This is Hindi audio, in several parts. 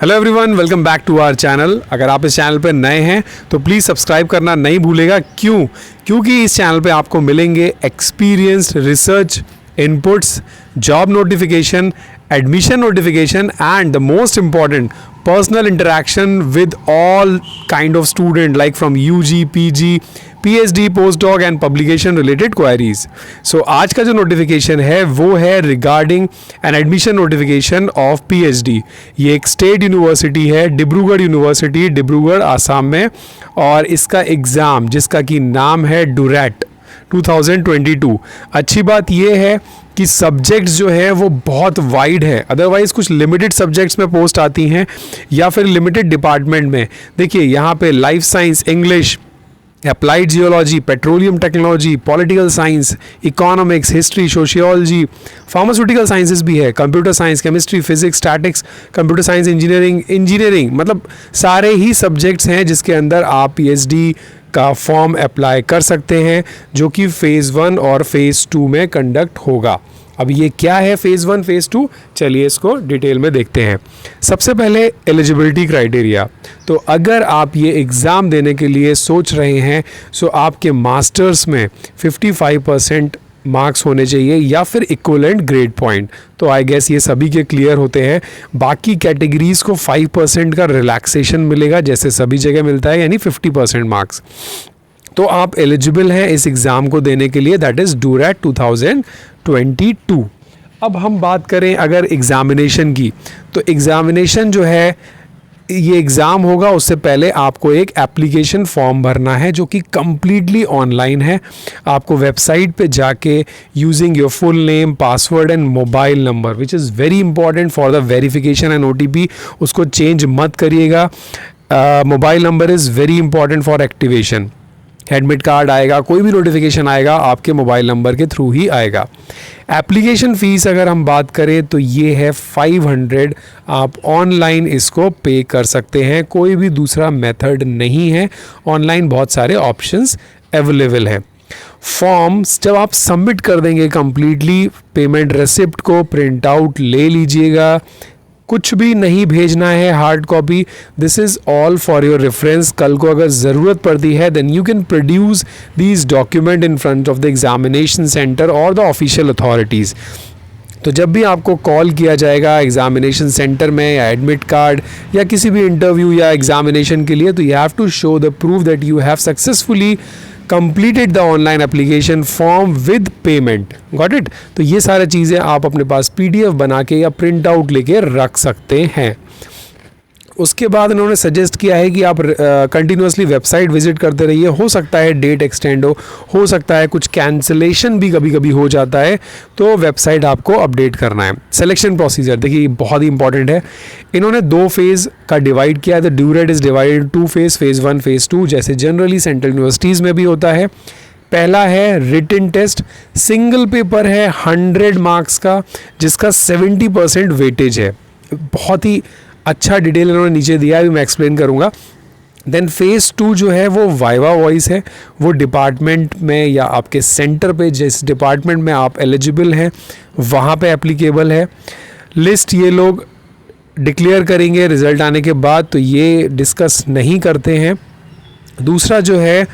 Hello everyone, welcome back to our channel. अगर आप इस चैनल पर नए हैं तो प्लीज़ सब्सक्राइब करना नहीं भूलेगा। क्योंकि इस चैनल पे आपको मिलेंगे experienced research inputs, job notification, admission notification and the most important personal interaction with all kind of student like from UG, PG, PhD, post doc and publication related queries. So आज का जो नोटिफिकेशन है वो है regarding an admission notification of PhD। ये एक स्टेट यूनिवर्सिटी है, डिब्रूगढ़ यूनिवर्सिटी, डिब्रूगढ़ आसाम में, और इसका एग्ज़ाम जिसका कि नाम है डूरैट 2022। अच्छी बात ये है कि सब्जेक्ट्स जो है वो बहुत वाइड है। अदरवाइज़ कुछ लिमिटेड सब्जेक्ट्स में पोस्ट आती हैं या फिर लिमिटेड डिपार्टमेंट में। देखिए यहाँ पे life science, English, applied geology, petroleum technology, political science, economics, history, sociology, pharmaceutical sciences भी है, computer science, chemistry, physics, statics, computer science, engineering, मतलब सारे ही सब्जेक्ट्स हैं जिसके अंदर आप PhD का फॉर्म अप्लाई कर सकते हैं, जो कि फ़ेज़ 1 और फ़ेज़ 2 में कंडक्ट होगा। अब ये क्या है फ़ेज़ 1, फ़ेज़ 2, चलिए इसको डिटेल में देखते हैं। सबसे पहले एलिजिबिलिटी क्राइटेरिया। तो अगर आप ये एग्ज़ाम देने के लिए सोच रहे हैं सो आपके मास्टर्स में 55% मार्क्स होने चाहिए या फिर इक्वलेंट ग्रेड पॉइंट। तो आई गेस ये सभी के क्लियर होते हैं। बाकी कैटेगरीज़ को 5% का रिलैक्सेशन मिलेगा जैसे सभी जगह मिलता है, यानी 50% मार्क्स। तो आप एलिजिबल हैं इस एग्ज़ाम को देने के लिए, दैट इज़ डूरैट 2022। अब हम बात करें अगर एग्ज़ामिनेशन की, तो एग्ज़ामिनेशन जो है, ये एग्ज़ाम होगा उससे पहले आपको एक एप्लीकेशन फॉर्म भरना है जो कि कम्प्लीटली ऑनलाइन है। आपको वेबसाइट पे जाके using your full name, password and mobile number, which is very important for the verification and OTP, उसको चेंज मत करिएगा। Mobile number is very important for activation. Admit card आएगा, कोई भी नोटिफिकेशन आएगा आपके मोबाइल नंबर के थ्रू ही आएगा। एप्लीकेशन फ़ीस अगर हम बात करें तो ये है 500। आप ऑनलाइन इसको पे कर सकते हैं, कोई भी दूसरा मेथड नहीं है। ऑनलाइन बहुत सारे ऑप्शंस अवेलेबल हैं। फॉर्म्स जब आप सबमिट कर देंगे कंप्लीटली, पेमेंट रिसिप्ट को प्रिंट आउट ले लीजिएगा। कुछ भी नहीं भेजना है hard copy, this is all for your reference. कल को अगर ज़रूरत पड़ती है then you can produce these document in front of the examination centre और द ऑफिशियल अथॉरिटीज़। तो जब भी आपको कॉल किया जाएगा एग्जामिनेशन सेंटर में या एडमिट कार्ड या किसी भी इंटरव्यू या एग्जामिनेशन के लिए, तो you have to show the proof that you have successfully completed the online application form with payment. Got it? तो ये सारी चीज़ें आप अपने पास PDF बना के या प्रिंट आउट लेके रख सकते हैं। उसके बाद इन्होंने सजेस्ट किया है कि आप कंटिन्यूसली वेबसाइट विजिट करते रहिए। हो सकता है डेट एक्सटेंड हो सकता है कुछ कैंसिलेशन भी कभी कभी हो जाता है, तो वेबसाइट आपको अपडेट करना है। सिलेक्शन प्रोसीजर देखिए बहुत ही इंपॉर्टेंट है। इन्होंने 2 फेज़ का डिवाइड किया है। The duration is divided 2 phase, phase 1, phase 2, जैसे जनरली सेंट्रल यूनिवर्सिटीज़ में भी होता है। पहला है रिटन टेस्ट, सिंगल पेपर है 100 मार्क्स का, जिसका 70% वेटेज है। बहुत ही अच्छा डिटेल इन्होंने नीचे दिया है, अभी मैं एक्सप्लेन करूँगा। देन फ़ेज़ 2 जो है वो वाइवा वॉइस है, वो डिपार्टमेंट में या आपके सेंटर पे जिस डिपार्टमेंट में आप एलिजिबल हैं वहाँ पे एप्लीकेबल है। लिस्ट ये लोग डिक्लेयर करेंगे रिज़ल्ट आने के बाद, तो ये डिस्कस नहीं करते हैं। दूसरा जो है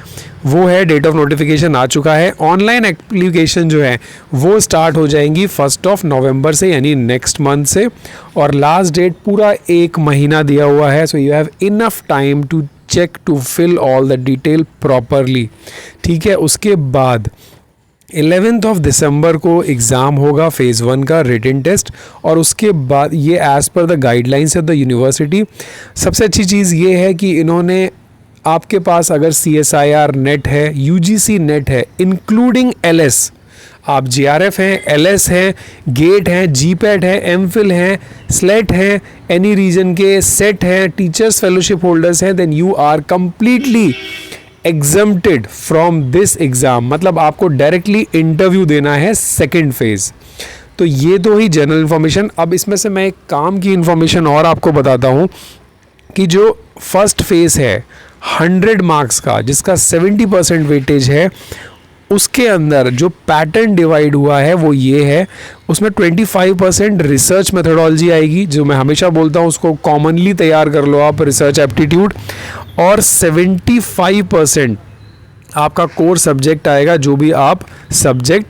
वो है डेट ऑफ नोटिफिकेशन आ चुका है। ऑनलाइन एप्लीकेशन जो है वो स्टार्ट हो जाएंगी 1 नवंबर से, यानी नेक्स्ट मंथ से, और लास्ट डेट पूरा 1 महीना दिया हुआ है। So you have enough time to check to fill all the detail properly. ठीक है, उसके बाद 11 दिसंबर को एग्ज़ाम होगा फ़ेज़ 1 का रिटन टेस्ट, और उसके बाद ये as per the guidelines of the university. सबसे अच्छी चीज़ ये है कि इन्होंने आपके पास अगर CSIR नेट है, UGC नेट है, इंक्लूडिंग LS, आप JRF हैं, LS हैं, गेट हैं, GPAT है, MPhil हैं, SLET हैं, एनी रीजन के सेट हैं, टीचर्स फेलोशिप होल्डर्स हैं, then you are completely exempted from this exam. मतलब आपको डायरेक्टली इंटरव्यू देना है सेकेंड फेज़। तो ये तो ही जनरल इन्फॉर्मेशन। अब इसमें से मैं एक काम की इन्फॉर्मेशन और आपको बताता हूँ कि जो फर्स्ट फेज़ है 100 मार्क्स का, जिसका 70% वेटेज है, उसके अंदर जो पैटर्न डिवाइड हुआ है वो ये है, उसमें 25% रिसर्च मेथोडोलॉजी आएगी, जो मैं हमेशा बोलता हूँ उसको कॉमनली तैयार कर लो आप, रिसर्च एप्टीट्यूड, और 75% आपका कोर सब्जेक्ट आएगा, जो भी आप सब्जेक्ट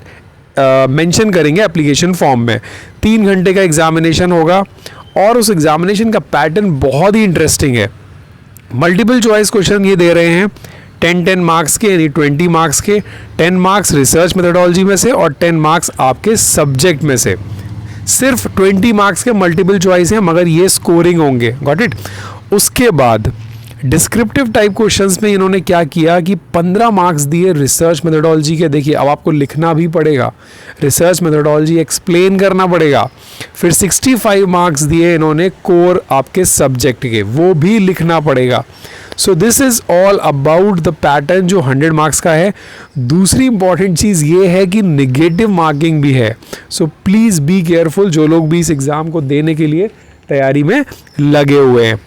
मेंशन करेंगे एप्लीकेशन फॉर्म में। 3 घंटे का एग्जामिनेशन होगा और उस एग्जामिनेशन का पैटर्न बहुत ही इंटरेस्टिंग है। मल्टीपल चॉइस क्वेश्चन ये दे रहे हैं 10 मार्क्स के, यानी 20 मार्क्स के, 10 मार्क्स रिसर्च मेथोडोलॉजी में से और 10 मार्क्स आपके सब्जेक्ट में से। सिर्फ 20 मार्क्स के मल्टीपल चॉइस हैं, मगर ये स्कोरिंग होंगे। Got it. उसके बाद डिस्क्रिप्टिव टाइप क्वेश्चंस में इन्होंने क्या किया कि 15 मार्क्स दिए रिसर्च मेथोडोलॉजी के। देखिए अब आपको लिखना भी पड़ेगा, रिसर्च मेथोडोलॉजी एक्सप्लेन करना पड़ेगा। फिर 65 मार्क्स दिए इन्होंने कोर आपके सब्जेक्ट के, वो भी लिखना पड़ेगा। So this is all about the pattern जो 100 मार्क्स का है। दूसरी इंपॉर्टेंट चीज़ ये है कि निगेटिव मार्किंग भी है। सो प्लीज़ बी केयरफुल, जो लोग भी इस एग्ज़ाम को देने के लिए तैयारी में लगे हुए हैं।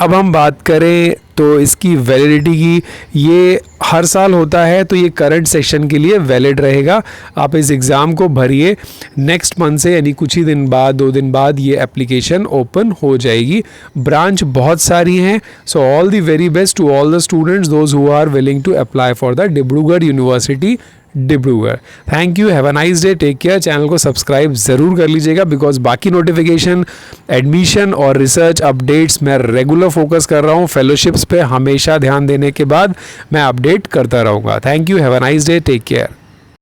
अब हम बात करें तो इसकी वैलिडिटी की, ये हर साल होता है, तो ये करंट सेशन के लिए वैलिड रहेगा। आप इस एग्ज़ाम को भरिए, नेक्स्ट मंथ से यानी कुछ ही दिन बाद, 2 दिन बाद ये एप्लीकेशन ओपन हो जाएगी। ब्रांच बहुत सारी हैं। So all the very best to all the students those who are willing to apply for the Dibrugarh university Dibrugarh. Thank you, have a nice day, take care. Channel को सब्सक्राइब ज़रूर कर लीजिएगा, बिकॉज बाकी नोटिफिकेशन, एडमिशन और रिसर्च अपडेट्स मैं रेगुलर फोकस कर रहा हूँ। फेलोशिप्स पे हमेशा ध्यान देने के बाद मैं अपडेट करता रहूँगा। Thank you, have a nice day, take care.